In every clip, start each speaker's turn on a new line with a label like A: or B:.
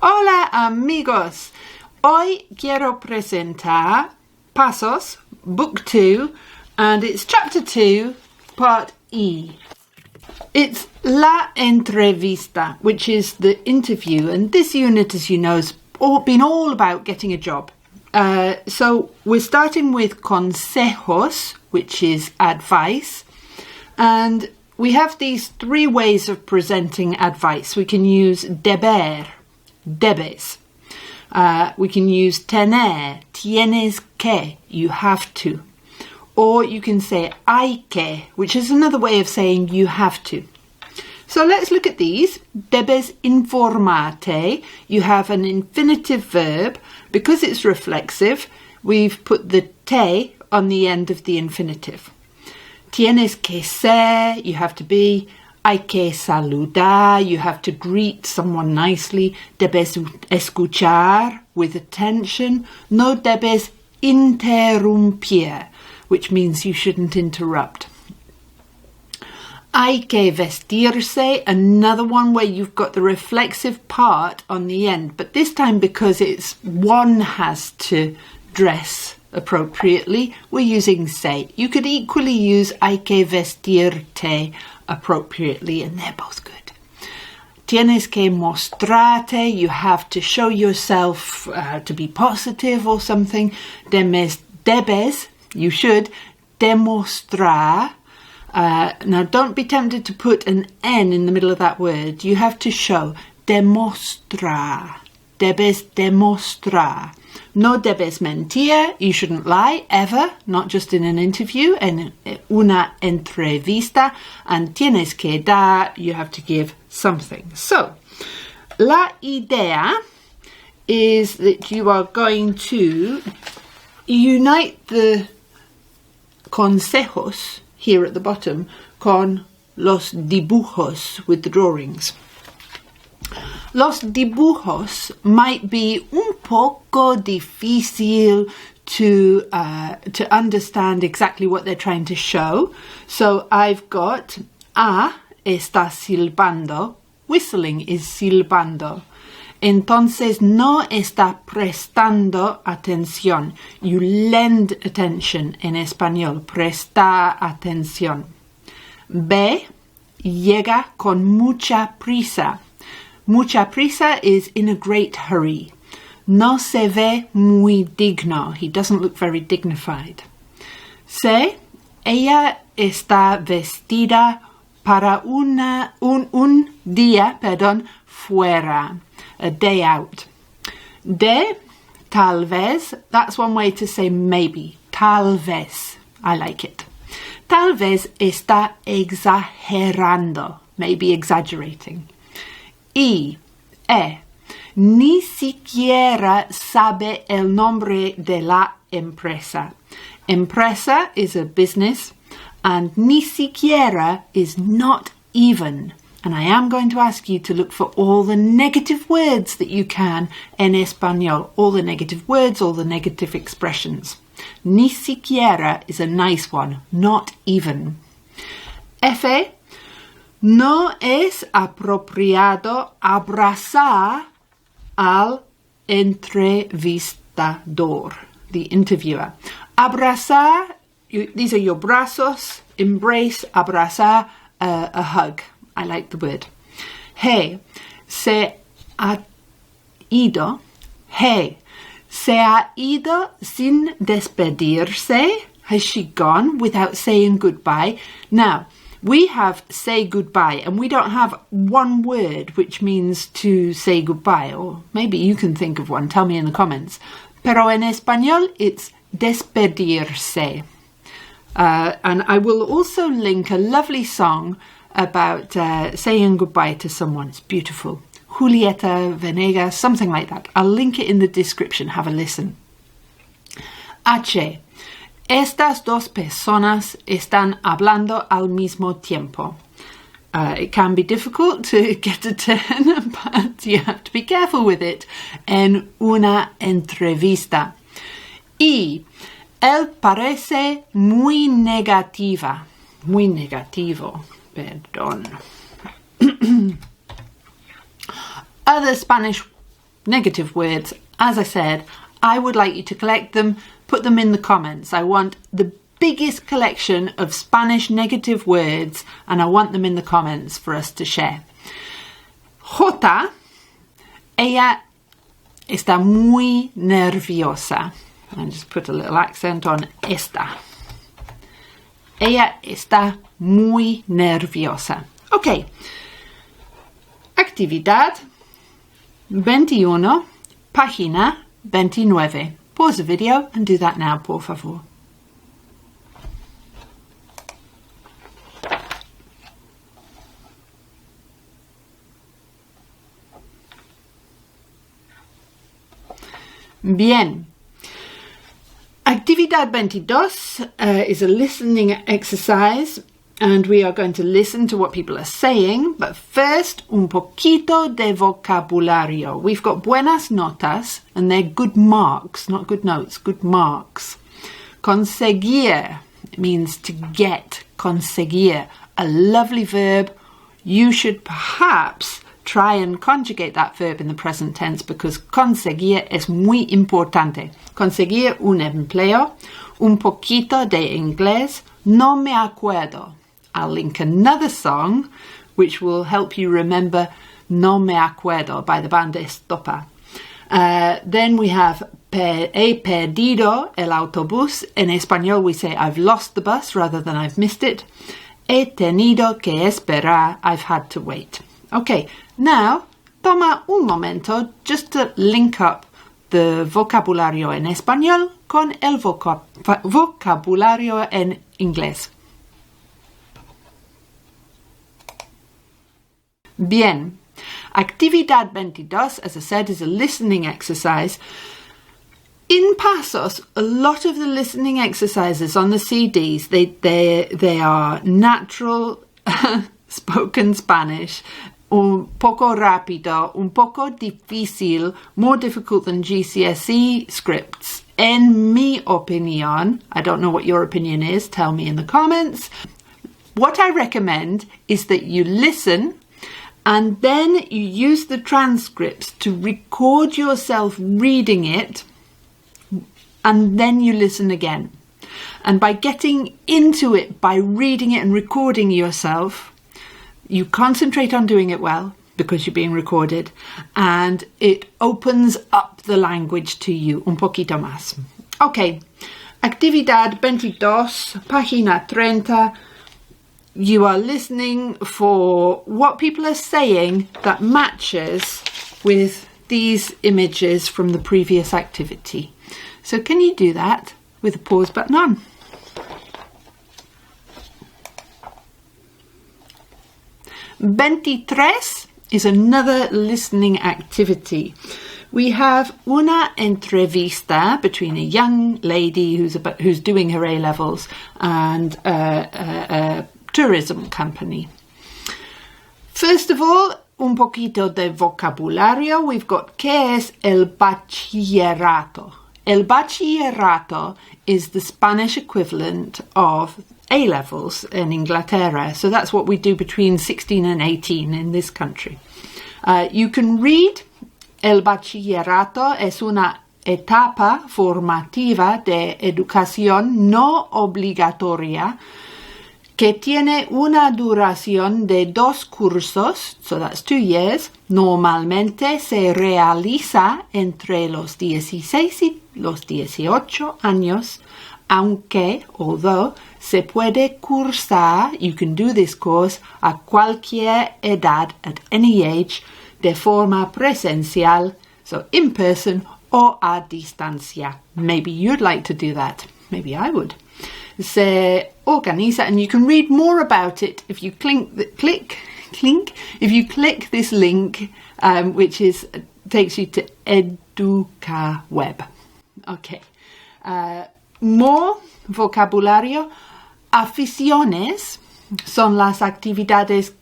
A: Hola amigos! Hoy quiero presentar Pasos, Book 2, and it's Chapter 2, Part E. It's La Entrevista, which is the interview, and this unit, as you know, has been all about getting a job. So we're starting with consejos, which is advice, and we have these three ways of presenting advice. We can use deber, debes. We can use tener, tienes que, you have to. Or you can say hay que, which is another way of saying you have to. So let's look at these. Debes informarte. You have an infinitive verb. Because it's reflexive, we've put the te on the end of the infinitive. Tienes que ser, you have to be. Hay que saludar, you have to greet someone nicely. Debes escuchar, with attention. No debes interrumpir, which means you shouldn't interrupt. Hay que vestirse, another one where you've got the reflexive part on the end, but this time because it's one has to dress appropriately, we're using se. You could equally use hay que vestirte appropriately, and they're both good. Tienes que mostrarte, you have to show yourself to be positive or something. Debes, you should, demostrar. Now don't be tempted to put an N in the middle of that word. You have to show. Demostrar. Debes demostrar. No debes mentir. You shouldn't lie, ever. Not just in an interview. En una entrevista. And tienes que dar. You have to give something. So, la idea is that you are going to unite the consejos here at the bottom con los dibujos, with the drawings. Los dibujos might be un poco difícil to understand exactly what they're trying to show. So I've got está silbando, whistling is silbando. Entonces no está prestando atención. You lend attention en español. Presta atención. B. Llega con mucha prisa. Mucha prisa is in a great hurry. No se ve muy digno. He doesn't look very dignified. C. Ella está vestida para un día, fuera. A day out. De, tal vez, that's one way to say maybe. Tal vez, I like it. Tal vez está exagerando, maybe exaggerating. Y, ni siquiera sabe el nombre de la empresa. Empresa is a business, and ni siquiera is not even. And I am going to ask you to look for all the negative words that you can en español. All the negative words, all the negative expressions. Ni siquiera is a nice one. Not even. F. No es apropiado abrazar al entrevistador, the interviewer. Abrazar, these are your brazos. Embrace, abrazar, a hug. I like the word. Se ha ido. Se ha ido sin despedirse. Has she gone without saying goodbye? Now, we have say goodbye, and we don't have one word which means to say goodbye, or maybe you can think of one. Tell me in the comments. Pero en español, it's despedirse. And I will also link a lovely song about saying goodbye to someone. It's beautiful. Julieta Venegas, something like that. I'll link it in the description. Have a listen. H. Estas dos personas están hablando al mismo tiempo. It can be difficult to get a turn, but you have to be careful with it. En una entrevista. Y él parece muy negativa. Muy negativo. Perdón. Other Spanish negative words. As I said, I would like you to collect them, put them in the comments. I want the biggest collection of Spanish negative words, and I want them in the comments for us to share. Jota, ella está muy nerviosa. And just put a little accent on está. Ella está muy nerviosa. Okay. Actividad 21, página 29. Pause the video and do that now, por favor. Bien. Actividad 22 is a listening exercise, and we are going to listen to what people are saying. But first, un poquito de vocabulario. We've got buenas notas, and they're good marks, not good notes, good marks. Conseguir means to get, conseguir, a lovely verb. You should perhaps try and conjugate that verb in the present tense, because conseguir es muy importante. Conseguir un empleo, un poquito de inglés, no me acuerdo. I'll link another song which will help you remember No me acuerdo by the band Estopa. Then we have he perdido el autobús. In español we say I've lost the bus rather than I've missed it. He tenido que esperar. I've had to wait. Okay, now toma un momento just to link up the vocabulario en español con el vocabulario en inglés. Bien. Actividad 22, as I said, is a listening exercise. In Pasos, a lot of the listening exercises on the CDs, they are natural spoken Spanish, un poco rápido, un poco difícil, more difficult than GCSE scripts. En mi opinión, I don't know what your opinion is, tell me in the comments. What I recommend is that you listen and then you use the transcripts to record yourself reading it, and then you listen again. And by getting into it, by reading it and recording yourself, you concentrate on doing it well because you're being recorded, and it opens up the language to you un poquito más. Okay, actividad 22, página 30. You are listening for what people are saying that matches with these images from the previous activity. So can you do that with the pause button on? Veintitrés is another listening activity. We have una entrevista between a young lady who's doing her A-levels and a tourism company. First of all, un poquito de vocabulario. We've got ¿qué es el bachillerato? El bachillerato is the Spanish equivalent of A-levels in Inglaterra. So that's what we do between 16 and 18 in this country. You can read el bachillerato es una etapa formativa de educación no obligatoria que tiene una duración de 2 cursos, so that's 2 years. Normalmente se realiza entre los 16 y los 18 años, aunque, although, se puede cursar, you can do this course, a cualquier edad, at any age, de forma presencial, so in person, or a distancia. Maybe you'd like to do that. Maybe I would. Se organiza, and you can read more about it if you click this link, which takes you to EducaWeb. Okay. More vocabulario. Aficiones son las actividades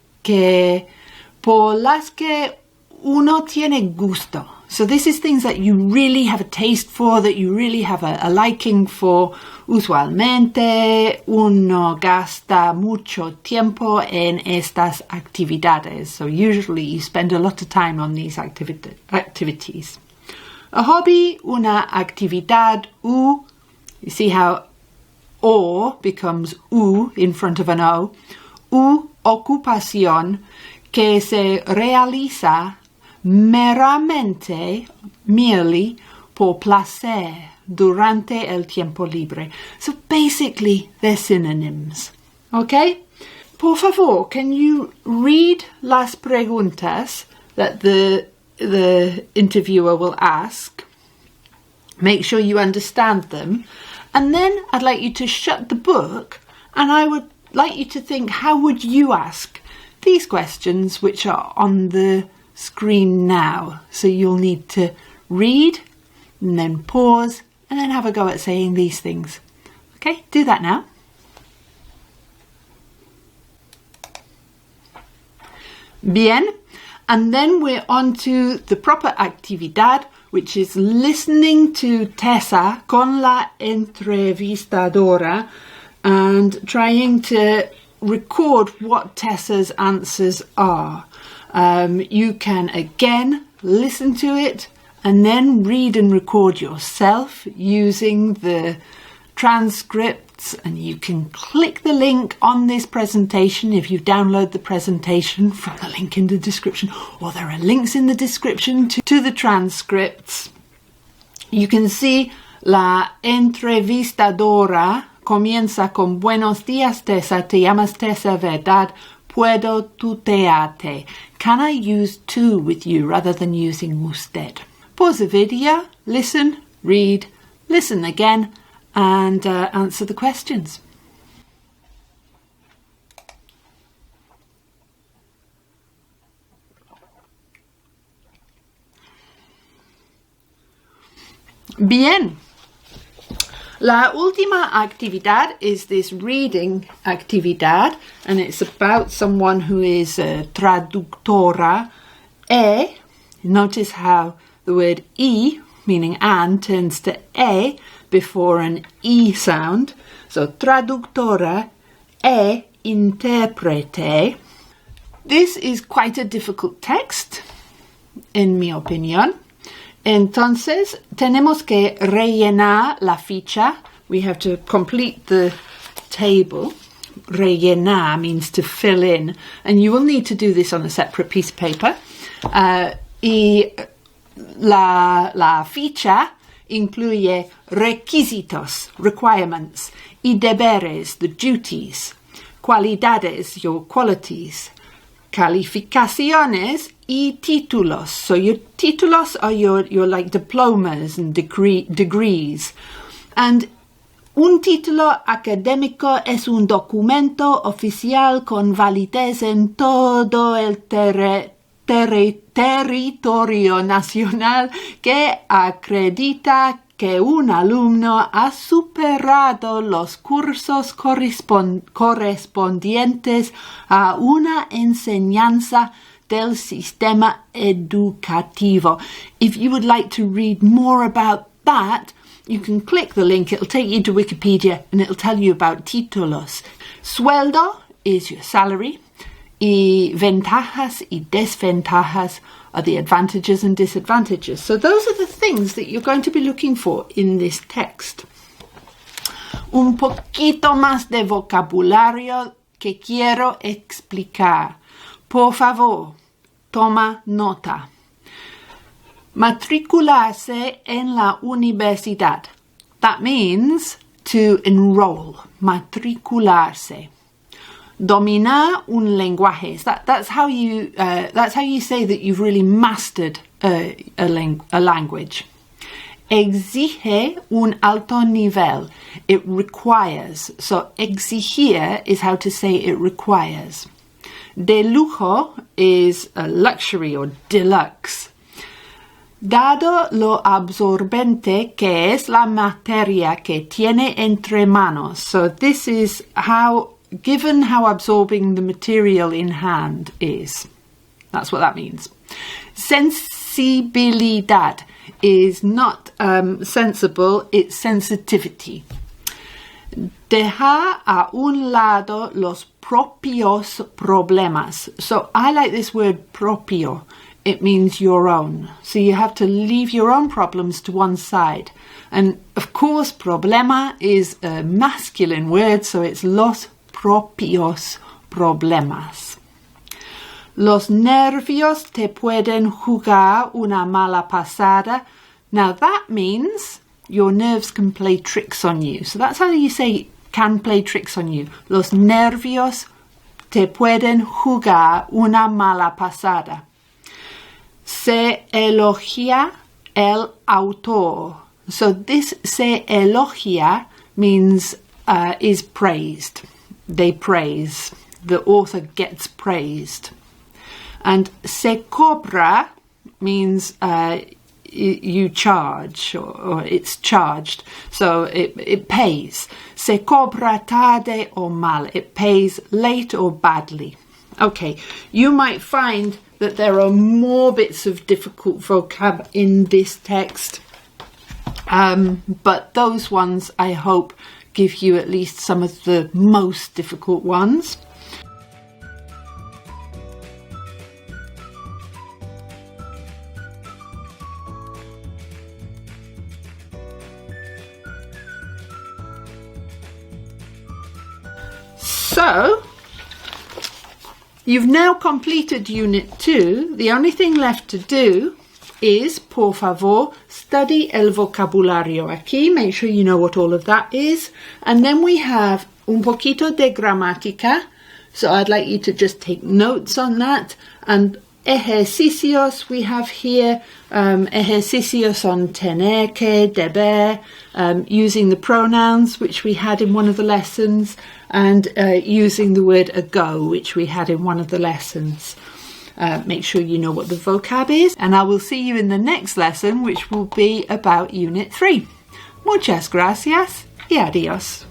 A: por las que uno tiene gusto. So this is things that you really have a taste for, that you really have a liking for. Usualmente uno gasta mucho tiempo en estas actividades. So usually you spend a lot of time on these activities. A hobby, una actividad, you see how o becomes u in front of an o, ocupación que se realiza meramente, merely, por placer, durante el tiempo libre. So basically, they're synonyms. Okay? Por favor, can you read las preguntas that the interviewer will ask? Make sure you understand them. And then I'd like you to shut the book, and I would like you to think, how would you ask these questions which are on the screen now? So you'll need to read and then pause and then have a go at saying these things. Okay, do that now. Bien. And then we're on to the proper actividad, which is listening to Tessa con la entrevistadora and trying to record what Tessa's answers are. You can again listen to it and then read and record yourself using the transcripts, and you can click the link on this presentation if you download the presentation from the link in the description, or there are links in the description to the transcripts. You can see la entrevistadora comienza con buenos días, Tessa, te llamas Tessa, ¿verdad? Puedo tutearte. Can I use tú with you rather than using usted? Pause the video, listen, read, listen again, and answer the questions. Bien. La última actividad is this reading actividad, and it's about someone who is a traductora. Notice how the word e, meaning and, turns to e before an e sound. So traductora e intérprete. This is quite a difficult text, in mi opinión. Entonces, tenemos que rellenar la ficha. We have to complete the table. Rellenar means to fill in. And you will need to do this on a separate piece of paper. Y la ficha incluye requisitos, requirements, y deberes, the duties, cualidades, your qualities, calificaciones, y títulos. So your títulos are your like diplomas and degrees. And un título académico es un documento oficial con validez en todo el territorio nacional que acredita que un alumno ha superado los cursos correspondientes a una enseñanza del sistema educativo. If you would like to read more about that, you can click the link. It'll take you to Wikipedia and it'll tell you about títulos. Sueldo is your salary. Y ventajas y desventajas are the advantages and disadvantages. So those are the things that you're going to be looking for in this text. Un poquito más de vocabulario que quiero explicar. Por favor, toma nota. Matricularse en la universidad. That means to enroll. Matricularse. Dominar un lenguaje. That's how you say that you've really mastered a language. Exige un alto nivel. It requires. So exigir is how to say it requires. De lujo is a luxury or deluxe. Dado lo absorbente que es la materia que tiene entre manos. So this is given how absorbing the material in hand is. That's what that means. sensibilidad is not sensible, it's sensitivity. Dejar a un lado los propios problemas. So I like this word propio. It means your own. So you have to leave your own problems to one side. And of course, problema is a masculine word, so it's los propios problemas. Los nervios te pueden jugar una mala pasada. Now that means your nerves can play tricks on you. So that's how you say can play tricks on you. Los nervios te pueden jugar una mala pasada. Se elogia el autor. So this se elogia means is praised. They praise. The author gets praised. And se cobra means you charge or it's charged. So it pays. Se cobra tarde o mal. It pays late or badly. Okay, you might find that there are more bits of difficult vocab in this text. But those ones, I hope, give you at least some of the most difficult ones. So, you've now completed Unit 2. The only thing left to do is, por favor, study el vocabulario aquí. Make sure you know what all of that is. And then we have un poquito de gramática. So I'd like you to just take notes on that. And ejercicios we have here. Ejercicios on tener que, deber, using the pronouns, which we had in one of the lessons, and using the word ago, which we had in one of the lessons. Make sure you know what the vocab is, and I will see you in the next lesson, which will be about Unit 3. Muchas gracias y adiós.